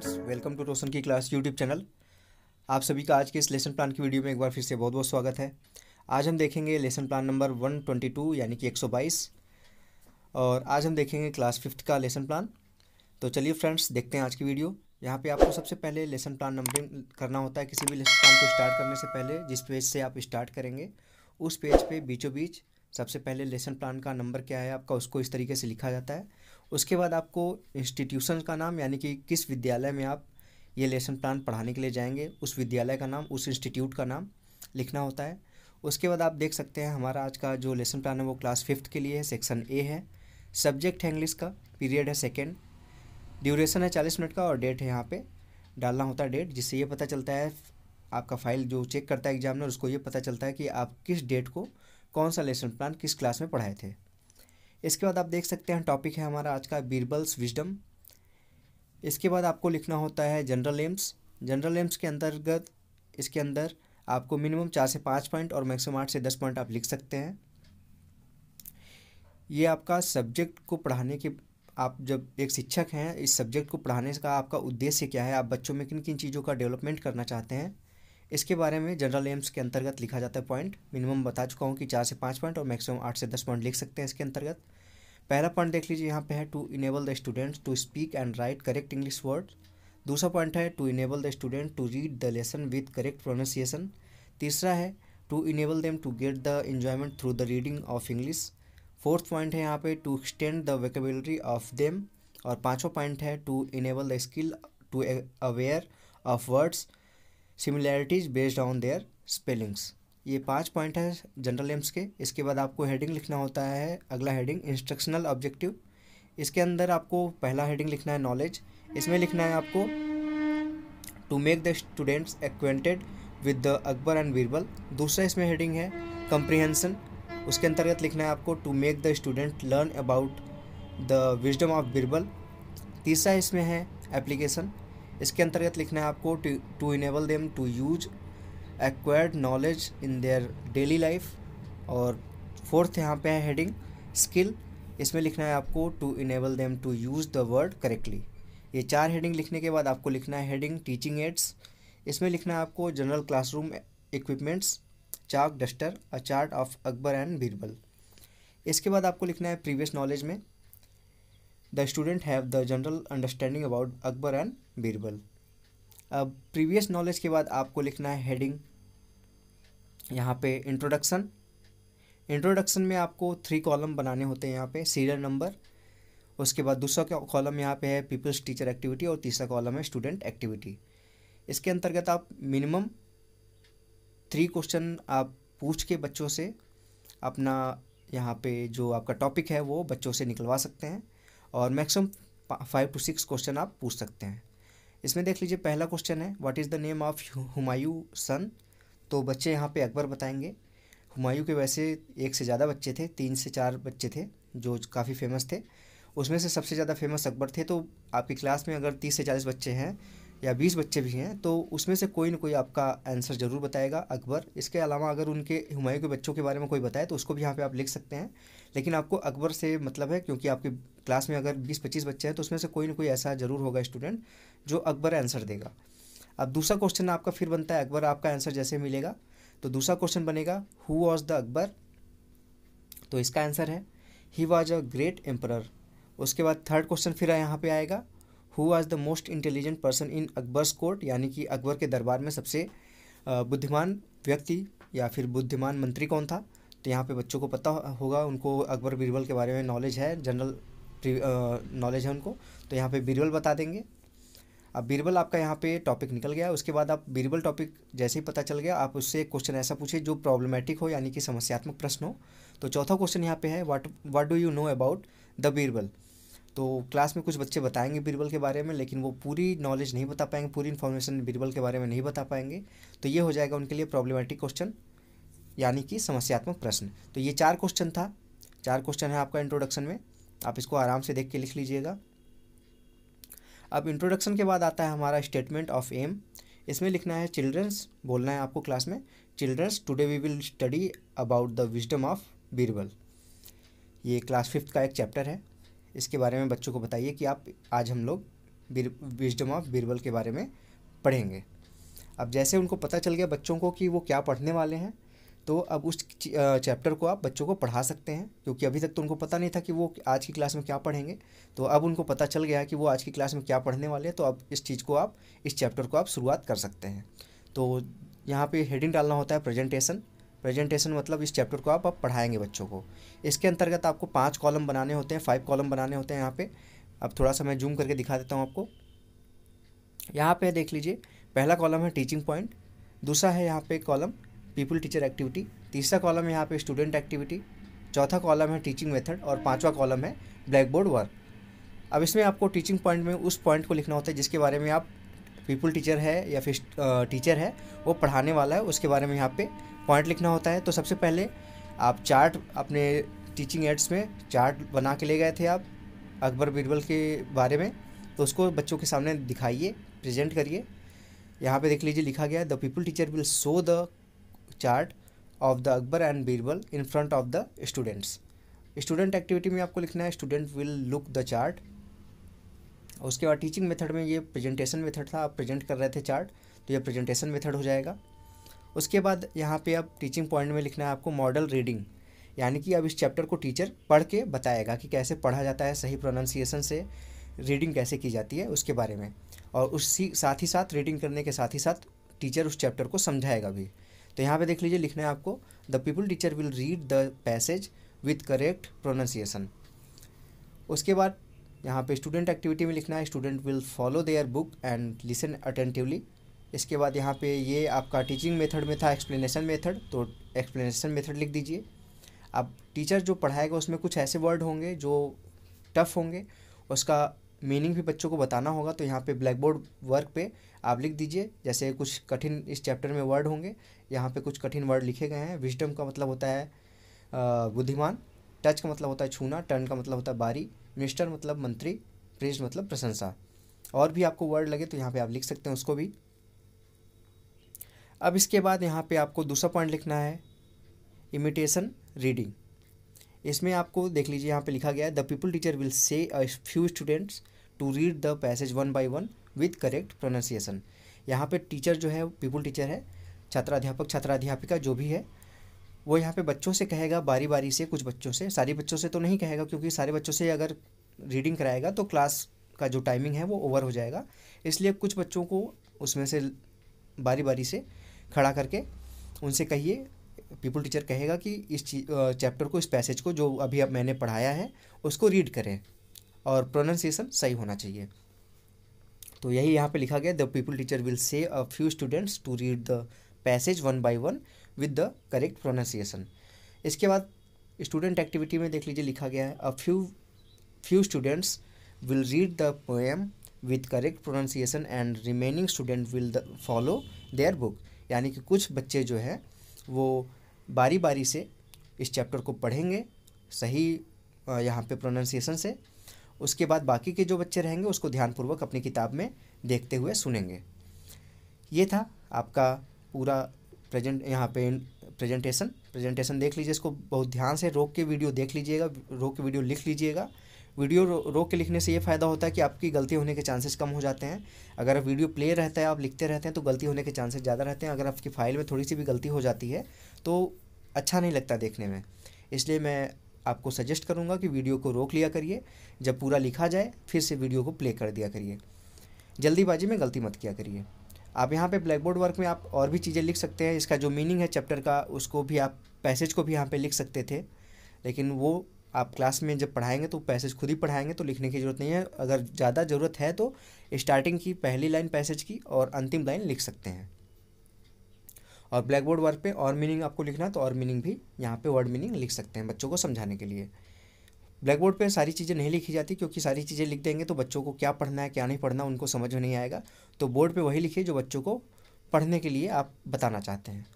Friends, welcome to रोशन की class YouTube channel. आप सभी का आज के इस लेसन प्लान की वीडियो में एक बार फिर से बहुत बहुत स्वागत है। आज हम देखेंगे लेसन प्लान नंबर 122 यानी कि 122 और आज हम देखेंगे क्लास 5th का लेसन प्लान। तो चलिए फ्रेंड्स, देखते हैं आज की वीडियो। यहाँ पे आपको सबसे पहले लेसन प्लान नंबरिंग करना होता है। किसी भी लेसन प्लान को स्टार्ट करने से पहले जिस पेज से आप स्टार्ट करेंगे उस पेज पे बीचों बीच सबसे पहले लेसन प्लान का नंबर क्या है आपका, उसको इस तरीके से लिखा जाता है। उसके बाद आपको इंस्टीट्यूशन का नाम यानी कि किस विद्यालय में आप ये लेसन प्लान पढ़ाने के लिए जाएंगे, उस विद्यालय का नाम, उस इंस्टीट्यूट का नाम लिखना होता है। उसके बाद आप देख सकते हैं हमारा आज का जो लेसन प्लान है वो क्लास 5th के लिए है, सेक्शन ए है। सब्जेक्ट है इंग्लिश का, पीरियड है सेकेंड, ड्यूरेशन है 40 मिनट का और डेट है यहाँ पे डालना होता है डेट, जिससे ये पता चलता है आपका फाइल जो चेक करता है एग्जामिनर, उसको ये पता चलता है कि आप किस डेट को कौन सा लेसन प्लान किस क्लास में पढ़ाए थे। इसके बाद आप देख सकते हैं टॉपिक है हमारा आज का बीरबल्स विजडम। इसके बाद आपको लिखना होता है जनरल एम्स। जनरल एम्स के अंतर्गत इसके अंदर आपको मिनिमम 4 से 5 पॉइंट और मैक्सिमम 8 से 10 पॉइंट आप लिख सकते हैं। ये आपका सब्जेक्ट को पढ़ाने के, आप जब एक शिक्षक हैं, इस सब्जेक्ट को पढ़ाने का आपका उद्देश्य क्या है, आप बच्चों में किन किन चीज़ों का डेवलपमेंट करना चाहते हैं, इसके बारे में जनरल एम्स के अंतर्गत लिखा जाता है पॉइंट। मिनिमम बता चुका हूँ कि 4 से 5 पॉइंट और मैक्सिमम 8 से 10 पॉइंट लिख सकते हैं इसके अंतर्गत। पहला पॉइंट देख लीजिए, यहाँ पे है to enable the students to speak and write correct English word. दूसरा पॉइंट है to enable the student to read the lesson with correct pronunciation. तीसरा है to enable them to get the enjoyment through the reading of English. Fourth point है यहाँ पे to extend the vocabulary of them. और पांचवा point है to enable the skill to aware of words similarities based on there spellings. ये 5 point है general AIIMS के। इसके बाद आपको हेडिंग लिखना होता है, अगला हेडिंग इंस्ट्रक्शनल ऑब्जेक्टिव। इसके अंदर आपको पहला हेडिंग लिखना है नॉलेज। इसमें लिखना है आपको to make the students acquainted with the Akbar and Birbal. दूसरा इसमें हेडिंग है कंप्रीहेंशन। उसके अंतर्गत लिखना है आपको to make the student learn about the wisdom of Birbal. तीसरा इसमें है एप्लीकेशन। इसके अंतर्गत लिखना है आपको to enable them to use acquired knowledge in their daily life. और फोर्थ यहाँ पे है हेडिंग स्किल। इसमें लिखना है आपको to enable them to use the word correctly. ये 4 हेडिंग लिखने के बाद आपको लिखना है हेडिंग टीचिंग एड्स। इसमें लिखना है आपको general classroom equipments, chalk, duster, a chart of Akbar and Birbal. इसके बाद आपको लिखना है प्रीवियस नॉलेज में the student have the general understanding about Akbar and Birbal. अब प्रीवियस नॉलेज के बाद आपको लिखना है हेडिंग यहाँ पे इंट्रोडक्शन। इंट्रोडक्शन में आपको 3 कॉलम बनाने होते हैं यहाँ पे, सीरियल नंबर। उसके बाद दूसरा कॉलम यहाँ पे है पीपल्स टीचर एक्टिविटी और तीसरा कॉलम है स्टूडेंट एक्टिविटी। इसके अंतर्गत आप मिनिमम 3 क्वेश्चन आप पूछ के बच्चों से अपना यहाँ पे जो आपका टॉपिक है वो बच्चों से निकलवा सकते हैं और मैक्सिमम 5 to 6 क्वेश्चन आप पूछ सकते हैं। इसमें देख लीजिए पहला क्वेश्चन है what is the name of Humayun son. तो बच्चे यहाँ पे अकबर बताएंगे। हुमायूं के वैसे एक से ज़्यादा बच्चे थे, 3 से 4 बच्चे थे जो काफ़ी फेमस थे। उसमें से सबसे ज़्यादा फेमस अकबर थे। तो आपकी क्लास में अगर 30 से 40 बच्चे हैं या 20 बच्चे भी हैं तो उसमें से कोई ना कोई आपका आंसर ज़रूर बताएगा अकबर। इसके अलावा अगर उनके हुमायूं के बच्चों के बारे में कोई बताए तो उसको भी यहाँ पे आप लिख सकते हैं, लेकिन आपको अकबर से मतलब है क्योंकि आपकी क्लास में अगर 20-25 बच्चे हैं तो उसमें से कोई ना कोई ऐसा ज़रूर होगा स्टूडेंट जो अकबर आंसर देगा। अब दूसरा क्वेश्चन आपका फिर बनता है, अकबर आपका आंसर जैसे मिलेगा तो दूसरा क्वेश्चन बनेगा हु वॉज द अकबर। तो इसका आंसर है he was a great emperor. उसके बाद थर्ड क्वेश्चन फिर यहाँ पे आएगा who was the most intelligent person in Akbar's court, यानी कि अकबर के दरबार में सबसे बुद्धिमान व्यक्ति या फिर बुद्धिमान मंत्री कौन था। तो यहाँ पे बच्चों को पता होगा, उनको अकबर बीरबल के बारे में नॉलेज है, जनरल नॉलेज है उनको, तो यहाँ पे बीरबल बता देंगे। अब बीरबल आपका यहाँ पे टॉपिक निकल गया। उसके बाद आप बीरबल टॉपिक जैसे ही पता चल गया आप उससे एक क्वेश्चन ऐसा पूछिए जो प्रॉब्लमेटिक हो यानी कि समस्यात्मक प्रश्न हो। तो चौथा क्वेश्चन यहाँ पे है what do you know about the Birbal. तो क्लास में कुछ बच्चे बताएंगे बीरबल के बारे में लेकिन वो पूरी नॉलेज नहीं बता पाएंगे, पूरी इन्फॉर्मेशन बीरबल के बारे में नहीं बता पाएंगे। तो ये हो जाएगा उनके लिए प्रॉब्लमेटिक क्वेश्चन यानी कि समस्यात्मक प्रश्न। तो ये 4 क्वेश्चन था, 4 क्वेश्चन है आपका इंट्रोडक्शन में। आप इसको आराम से देख के लिख लीजिएगा। अब इंट्रोडक्शन के बाद आता है हमारा स्टेटमेंट ऑफ एम। इसमें लिखना है चिल्ड्रंस, बोलना है आपको क्लास में childrens today we will study about the wisdom of Birbal. ये क्लास 5th का एक चैप्टर है। इसके बारे में बच्चों को बताइए कि आप आज हम लोग विजडम ऑफ बीरबल के बारे में पढ़ेंगे। अब जैसे उनको पता चल गया बच्चों को कि वो क्या पढ़ने वाले हैं, तो अब उस चैप्टर को आप बच्चों को पढ़ा सकते हैं, क्योंकि अभी तक तो उनको पता नहीं था कि वो आज की क्लास में क्या पढ़ेंगे। तो अब उनको पता चल गया है कि वो आज की क्लास में क्या पढ़ने वाले हैं, तो अब इस चीज़ को आप, इस चैप्टर को आप शुरुआत कर सकते हैं। तो यहाँ पे हेडिंग डालना होता है प्रेजेंटेशन। प्रेजेंटेशन मतलब इस चैप्टर को आप पढ़ाएंगे बच्चों को। इसके अंतर्गत आपको 5 कॉलम बनाने होते हैं, 5 कॉलम बनाने होते हैं यहाँ पे। अब थोड़ा सा मैं जूम करके दिखा देता हूँ आपको। यहाँ पे देख लीजिए, पहला कॉलम है टीचिंग पॉइंट, दूसरा है यहाँ पे कॉलम पीपल टीचर एक्टिविटी, तीसरा कॉलम है यहाँ पे स्टूडेंट एक्टिविटी, चौथा कॉलम है टीचिंग मेथड और पांचवा कॉलम है ब्लैक बोर्ड वर्क। अब इसमें आपको टीचिंग पॉइंट में उस पॉइंट को लिखना होता है जिसके बारे में आप, पीपल टीचर है या फिर टीचर है वो पढ़ाने वाला है, उसके बारे में यहाँ पे पॉइंट लिखना होता है। तो सबसे पहले आप चार्ट, अपने टीचिंग एड्स में चार्ट बना के ले गए थे आप अकबर बीरबल के बारे में, तो उसको बच्चों के सामने दिखाइए, प्रेजेंट करिए। यहाँ पे देख लीजिए लिखा गया है, the people teacher will show the chart of the Akbar and Birbal in front of the students. Student activity में आपको लिखना है student will look the chart. उसके बाद टीचिंग मेथड में ये प्रेजेंटेशन मेथड था, आप प्रेजेंट कर रहे थे चार्ट, तो ये प्रेजेंटेशन मेथड हो जाएगा। उसके बाद यहाँ पे अब टीचिंग पॉइंट में लिखना है आपको मॉडल रीडिंग, यानी कि अब इस चैप्टर को टीचर पढ़ के बताएगा कि कैसे पढ़ा जाता है, सही प्रोनाउंसिएशन से रीडिंग कैसे की जाती है उसके बारे में। और उसी साथ ही साथ रीडिंग करने के साथ ही साथ टीचर उस चैप्टर को समझाएगा भी। तो यहाँ पे देख लीजिए लिखना है आपको, the people teacher will read the passage with correct pronunciation. उसके बाद यहाँ पे स्टूडेंट एक्टिविटी में लिखना है student will follow their book and listen attentively. इसके बाद यहाँ पे ये आपका टीचिंग मेथड में था एक्सप्लेनेशन मेथड, तो एक्सप्लेनेशन मेथड लिख दीजिए। अब टीचर जो पढ़ाएगा उसमें कुछ ऐसे वर्ड होंगे जो टफ़ होंगे, उसका मीनिंग भी बच्चों को बताना होगा, तो यहाँ पे ब्लैक बोर्ड वर्क पे आप लिख दीजिए। जैसे कुछ कठिन इस चैप्टर में वर्ड होंगे, यहाँ पे कुछ कठिन वर्ड लिखे गए हैं। विजडम का मतलब होता है बुद्धिमान, टच का मतलब होता है छूना, टर्न का मतलब होता है बारी, मिनिस्टर मतलब मंत्री, प्रेज मतलब प्रशंसा। और भी आपको वर्ड लगे तो यहाँ पे आप लिख सकते हैं उसको भी। अब इसके बाद यहाँ पे आपको दूसरा पॉइंट लिखना है इमिटेशन रीडिंग। इसमें आपको देख लीजिए यहाँ पे लिखा गया है, the people teacher will say a few students to read the passage one by one with correct pronunciation. यहाँ पे टीचर जो है पीपल टीचर है, छात्राध्यापक छात्राध्यापिका जो भी है, वो यहाँ पे बच्चों से कहेगा बारी बारी से, कुछ बच्चों से, सारे बच्चों से तो नहीं कहेगा, क्योंकि सारे बच्चों से अगर रीडिंग कराएगा तो क्लास का जो टाइमिंग है वो ओवर हो जाएगा। इसलिए कुछ बच्चों को उसमें से बारी बारी से खड़ा करके उनसे कहिए, पीपल टीचर कहेगा कि इस चैप्टर को, इस पैसेज को जो अभी अब मैंने पढ़ाया है उसको रीड करें और प्रोनाउंसिएशन सही होना चाहिए। तो यही यहाँ पे लिखा गया, the people teacher will say a few students to read the passage one by one with the correct pronunciation. इसके बाद स्टूडेंट एक्टिविटी में देख लीजिए लिखा गया है, अ few students will read the poem with correct pronunciation and remaining student will follow their book. यानी कि कुछ बच्चे जो है वो बारी बारी से इस चैप्टर को पढ़ेंगे सही यहाँ पे प्रोनाउंसिएशन से। उसके बाद बाकी के जो बच्चे रहेंगे उसको ध्यानपूर्वक अपनी किताब में देखते हुए सुनेंगे। ये था आपका पूरा यहाँ पे प्रेजेंटेशन देख लीजिए। इसको बहुत ध्यान से रोक के वीडियो देख लीजिएगा, रोक के वीडियो लिख लीजिएगा। वीडियो रोक के लिखने से ये फ़ायदा होता है कि आपकी गलती होने के चांसेस कम हो जाते हैं। अगर वीडियो प्ले रहता है, आप लिखते रहते हैं, तो गलती होने के चांसेस ज़्यादा रहते हैं। अगर आपकी फ़ाइल में थोड़ी सी भी गलती हो जाती है तो अच्छा नहीं लगता देखने में। इसलिए मैं आपको सजेस्ट करूँगा कि वीडियो को रोक लिया करिए, जब पूरा लिखा जाए फिर से वीडियो को प्ले कर दिया करिए। जल्दीबाजी में गलती मत किया करिए। आप यहाँ पे ब्लैक बोर्ड वर्क में आप और भी चीज़ें लिख सकते हैं। इसका जो मीनिंग है चैप्टर का उसको भी आप, पैसेज को भी यहाँ पे लिख सकते थे, लेकिन वो आप क्लास में जब पढ़ाएंगे तो पैसेज खुद ही पढ़ाएंगे, तो लिखने की ज़रूरत नहीं है। अगर ज़्यादा ज़रूरत है तो स्टार्टिंग की पहली लाइन पैसेज की और अंतिम लाइन लिख सकते हैं। और ब्लैक बोर्ड वर्क पे और मीनिंग आपको लिखना है तो और मीनिंग भी यहाँ पे वर्ड मीनिंग लिख सकते हैं बच्चों को समझाने के लिए। ब्लैक बोर्ड पे सारी चीज़ें नहीं लिखी जाती, क्योंकि सारी चीज़ें लिख देंगे तो बच्चों को क्या पढ़ना है क्या नहीं पढ़ना उनको समझ में नहीं आएगा। तो बोर्ड पे वही लिखिए जो बच्चों को पढ़ने के लिए आप बताना चाहते हैं।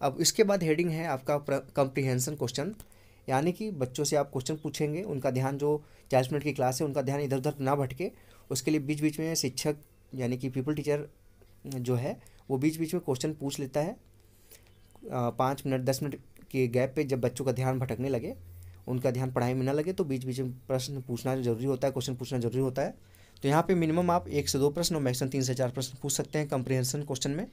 अब इसके बाद हेडिंग है आपका कम्प्रीहेंशन क्वेश्चन, यानी कि बच्चों से आप क्वेश्चन पूछेंगे, उनका ध्यान, जो 40 मिनट की क्लास है उनका ध्यान इधर उधर ना भटके, उसके लिए बीच बीच में शिक्षक यानी कि पीपल टीचर जो है वो बीच बीच में क्वेश्चन पूछ लेता है। 5 मिनट 10 मिनट के गैप पे जब बच्चों का ध्यान भटकने लगे, उनका ध्यान पढ़ाई में ना लगे, तो बीच बीच में प्रश्न पूछना ज़रूरी होता है, क्वेश्चन पूछना ज़रूरी होता है। तो यहाँ पे मिनिमम आप 1 से 2 प्रश्न और मैक्सिमम 3 से 4 प्रश्न पूछ सकते हैं कंप्रिहेंशन क्वेश्चन में।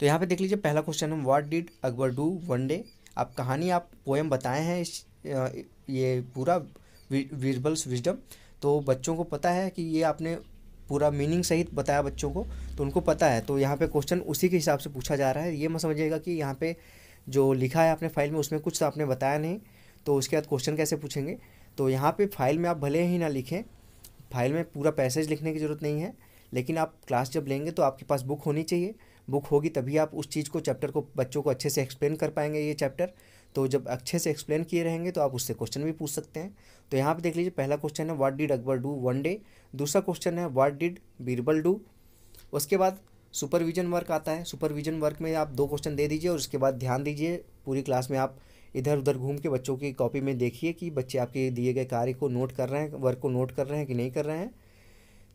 तो यहाँ पे देख लीजिए, पहला क्वेश्चन है what did Akbar do one day. आप कहानी, आप पोएम बताए हैं ये पूरा वीरबल्स विजडम। तो बच्चों को पता है कि ये आपने पूरा मीनिंग सहित बताया बच्चों को, तो उनको पता है। तो यहाँ पे क्वेश्चन उसी के हिसाब से पूछा जा रहा है। ये मत समझिएगा कि यहाँ पे जो लिखा है आपने फाइल में उसमें कुछ तो आपने बताया नहीं, तो उसके बाद क्वेश्चन कैसे पूछेंगे। तो यहाँ पे फाइल में आप भले ही ना लिखें, फाइल में पूरा पैसेज लिखने की ज़रूरत नहीं है, लेकिन आप क्लास जब लेंगे तो आपके पास बुक होनी चाहिए। बुक होगी तभी आप उस चीज़ को, चैप्टर को बच्चों को अच्छे से एक्सप्लेन कर पाएंगे ये चैप्टर। तो जब अच्छे से एक्सप्लेन किए रहेंगे तो आप उससे क्वेश्चन भी पूछ सकते हैं। तो यहाँ पे देख लीजिए, पहला क्वेश्चन है what did Akbar do one day. दूसरा क्वेश्चन है व्हाट डिड बीरबल डू। उसके बाद सुपरविजन वर्क आता है। सुपरविजन वर्क में आप 2 क्वेश्चन दे दीजिए और उसके बाद ध्यान दीजिए। पूरी क्लास में आप इधर उधर घूम के बच्चों की कॉपी में देखिए कि बच्चे आपके दिए गए कार्य को नोट कर रहे हैं, वर्क को नोट कर रहे हैं कि नहीं कर रहे हैं।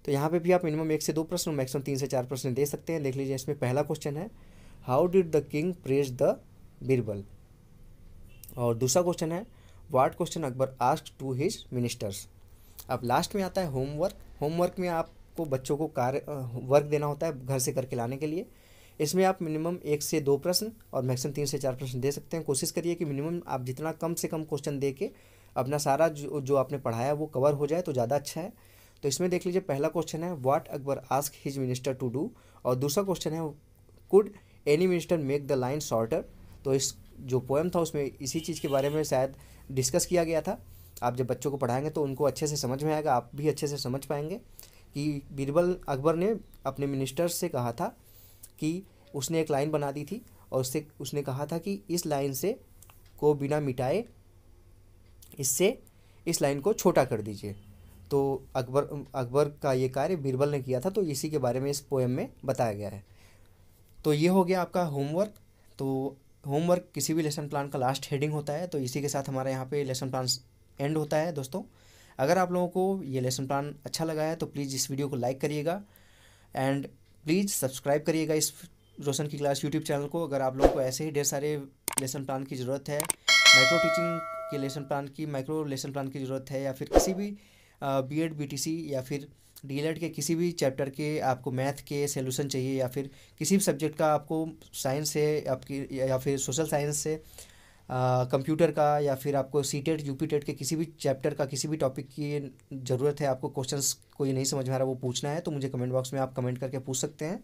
तो यहाँ पे भी आप मिनिमम 1 से 2 प्रश्न, मैक्सिमम 3 से 4 प्रश्न दे सकते हैं। देख लीजिए, इसमें पहला क्वेश्चन है how did the king praise the Birbal. और दूसरा क्वेश्चन है what question Akbar asked to his ministers. अब लास्ट में आता है होमवर्क। होमवर्क में आपको बच्चों को वर्क देना होता है घर से करके लाने के लिए। इसमें आप मिनिमम 1 से 2 प्रश्न और मैक्सिमम 3 से 4 प्रश्न दे सकते हैं। कोशिश करिए कि मिनिमम आप जितना कम से कम क्वेश्चन दे के अपना सारा जो आपने पढ़ाया वो कवर हो जाए तो ज़्यादा अच्छा है। तो इसमें देख लीजिए, पहला क्वेश्चन है what Akbar ask his minister to do, और दूसरा क्वेश्चन है could any minister make the line shorter. तो इस जो पोएम था उसमें इसी चीज़ के बारे में शायद डिस्कस किया गया था। आप जब बच्चों को पढ़ाएंगे तो उनको अच्छे से समझ में आएगा, आप भी अच्छे से समझ पाएंगे कि बीरबल अकबर ने अपने मिनिस्टर्स से कहा था कि उसने एक लाइन बना दी थी और उसने कहा था कि इस लाइन से को बिना मिटाए इससे इस लाइन को छोटा कर दीजिए। तो अकबर का ये कार्य बीरबल ने किया था, तो इसी के बारे में इस पोएम में बताया गया है। तो ये हो गया आपका होमवर्क। तो होमवर्क किसी भी लेसन प्लान का लास्ट हेडिंग होता है। तो इसी के साथ हमारा यहाँ पे लेसन प्लान एंड होता है दोस्तों। अगर आप लोगों को ये लेसन प्लान अच्छा लगा है तो प्लीज़ इस वीडियो को लाइक करिएगा एंड प्लीज़ सब्सक्राइब करिएगा इस रोशन की क्लास यूट्यूब चैनल को। अगर आप लोगों को ऐसे ही ढेर सारे लेसन प्लान की ज़रूरत है, माइक्रो टीचिंग के लेसन प्लान की, माइक्रो लेसन प्लान की ज़रूरत है, या फिर किसी भी बीएड बीटीसी या फिर डीएलएड के किसी भी चैप्टर के आपको मैथ के सॉल्यूशन चाहिए, या फिर किसी भी सब्जेक्ट का आपको साइंस से आपकी या फिर सोशल साइंस से कंप्यूटर का, या फिर आपको सीटेट यूपीटेट के किसी भी चैप्टर का किसी भी टॉपिक की ज़रूरत है, आपको क्वेश्चंस कोई नहीं समझ में आ रहा वो पूछना है, तो मुझे कमेंट बॉक्स में आप कमेंट करके पूछ सकते हैं।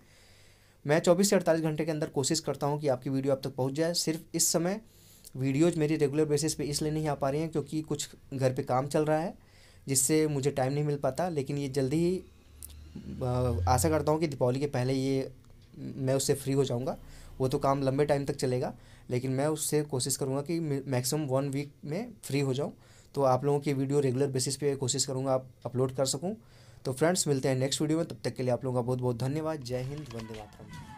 मैं 24 से 48 घंटे के अंदर कोशिश करता हूँ कि आपकी वीडियो आप तक पहुँच जाए। सिर्फ इस समय वीडियोज़ मेरी रेगुलर बेसिस पे इसलिए नहीं आ पा रही हैं क्योंकि कुछ घर पे काम चल रहा है जिससे मुझे टाइम नहीं मिल पाता, लेकिन ये जल्दी ही आशा करता हूँ कि दीपावली के पहले ये मैं उससे फ्री हो जाऊँगा। वो तो काम लंबे टाइम तक चलेगा, लेकिन मैं उससे कोशिश करूँगा कि मैक्सिमम 1 वीक में फ्री हो जाऊँ। तो आप लोगों की वीडियो रेगुलर बेसिस पे कोशिश करूँगा आप अपलोड कर सकूँ। तो फ्रेंड्स, मिलते हैं नेक्स्ट वीडियो में, तब तक के लिए आप लोगों का बहुत बहुत धन्यवाद। जय हिंद, वंदे मातरम।